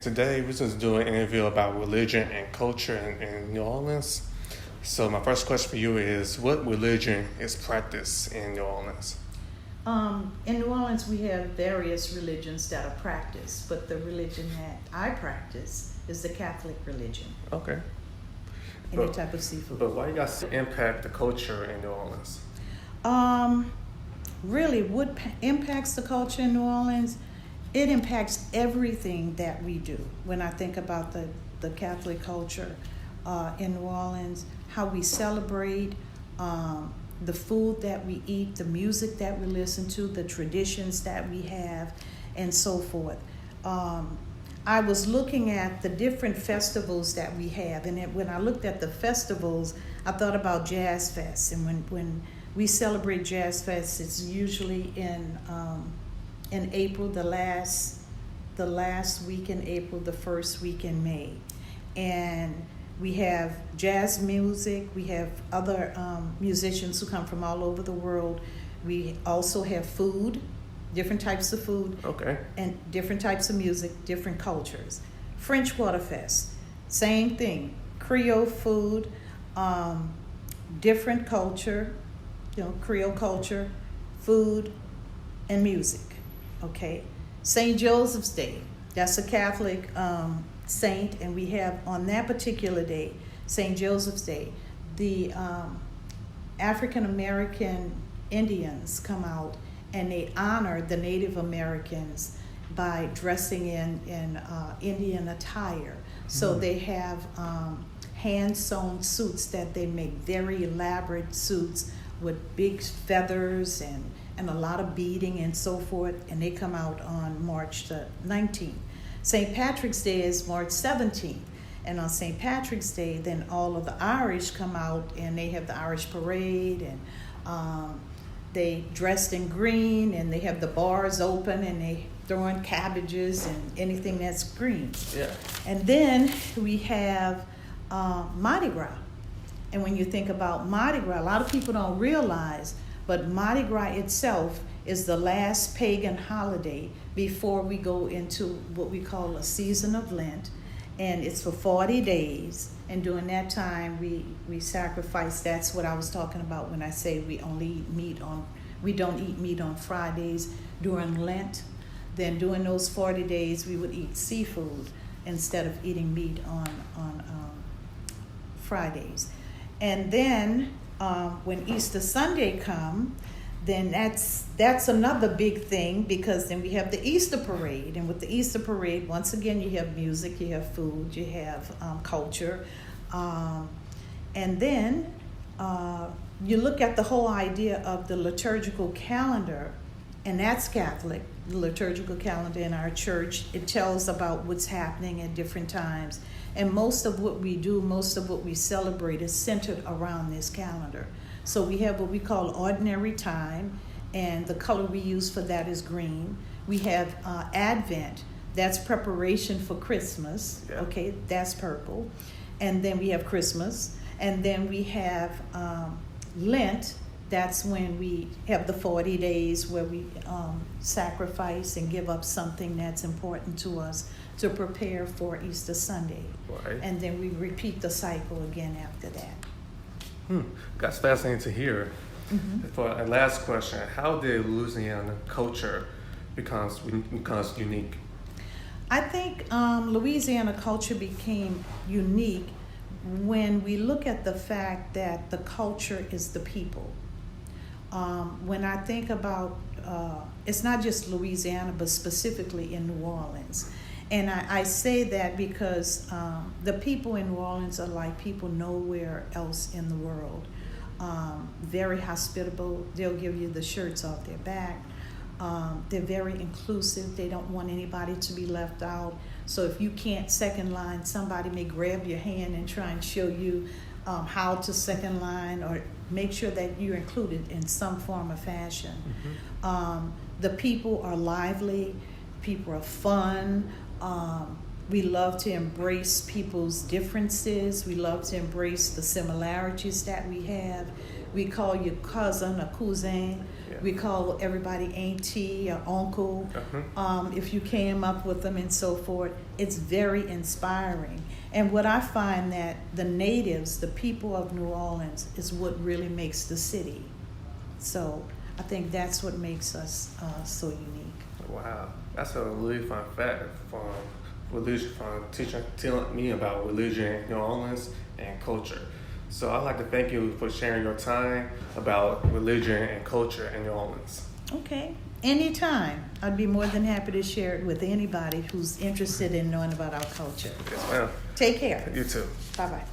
Today, we're just doing an interview about religion and culture in New Orleans. So, my first question for you is, what religion is practiced in New Orleans? In New Orleans, we have various religions that are practiced, but the religion that I practice is the Catholic religion. Okay. Any type of seafood. But why you guys impact the culture in New Orleans? Really, what impacts the culture in New Orleans? It impacts everything that we do. When I think about the Catholic culture in New Orleans, how we celebrate, the food that we eat, the music that we listen to, the traditions that we have, and so forth. I was looking at the different festivals that we have, and when I looked at the festivals, I thought about Jazz Fest. And when we celebrate Jazz Fest, it's usually in April, the last week in April, the first week in May. And we have jazz music, we have other musicians who come from all over the world. We also have food, different types of food, Okay. and different types of music, different cultures. French Water Fest, same thing, Creole food, different culture, Creole culture, food, and music. Okay, St. Joseph's Day, that's a Catholic saint, and we have on that particular day, St. Joseph's Day, the African American Indians come out and they honor the Native Americans by dressing in Indian attire. So they have hand-sewn suits that they make, very elaborate suits with big feathers and a lot of beading and so forth, and they come out on March the 19th. St. Patrick's Day is March 17th, and on St. Patrick's Day, then all of the Irish come out and they have the Irish parade, and they dressed in green, and they have the bars open, and they throw in cabbages and anything that's green. Yeah. And then we have Mardi Gras. And when you think about Mardi Gras, a lot of people don't realize, but Mardi Gras itself is the last pagan holiday before we go into what we call a season of Lent. And it's for 40 days. And during that time, we sacrifice. That's what I was talking about when I say we don't eat meat on Fridays during Lent. Then during those 40 days, we would eat seafood instead of eating meat on Fridays. And then when Easter Sunday come, then that's another big thing, because then we have the Easter parade. And with the Easter parade, once again, you have music, you have food, you have culture. And then you look at the whole idea of the liturgical calendar, and that's Catholic. The liturgical calendar in our church, it tells about what's happening at different times. And most of what we do, most of what we celebrate is centered around this calendar. So we have what we call ordinary time, and the color we use for that is green. We have Advent, that's preparation for Christmas, Yeah. Okay, that's purple. And then we have Christmas, and then we have Lent, that's when we have the 40 days where we sacrifice and give up something that's important to us to prepare for Easter Sunday. Right. And then we repeat the cycle again after that. That's fascinating to hear. Mm-hmm. For a last question, how did Louisiana culture becomes unique? I think Louisiana culture became unique when we look at the fact that the culture is the people. When I think about, it's not just Louisiana, but specifically in New Orleans. And I say that because the people in New Orleans are like people nowhere else in the world. Very hospitable. They'll give you the shirts off their back. They're very inclusive. They don't want anybody to be left out. So if you can't second line, somebody may grab your hand and try and show you how to second line, or make sure that you're included in some form or fashion. Mm-hmm. The people are lively. People are fun. We love to embrace people's differences. We love to embrace the similarities that we have. We call you cousin or cousin. Yeah. We call everybody auntie or uncle. If you came up with them and so forth, it's very inspiring. And what I find that the natives, the people of New Orleans, is what really makes the city. So I think that's what makes us so unique. Wow, that's a really fun fact from religion, from telling me about religion in New Orleans and culture. So I'd like to thank you for sharing your time about religion and culture in New Orleans. Okay, anytime. I'd be more than happy to share it with anybody who's interested in knowing about our culture. Yes, ma'am. Take care. You too. Bye-bye.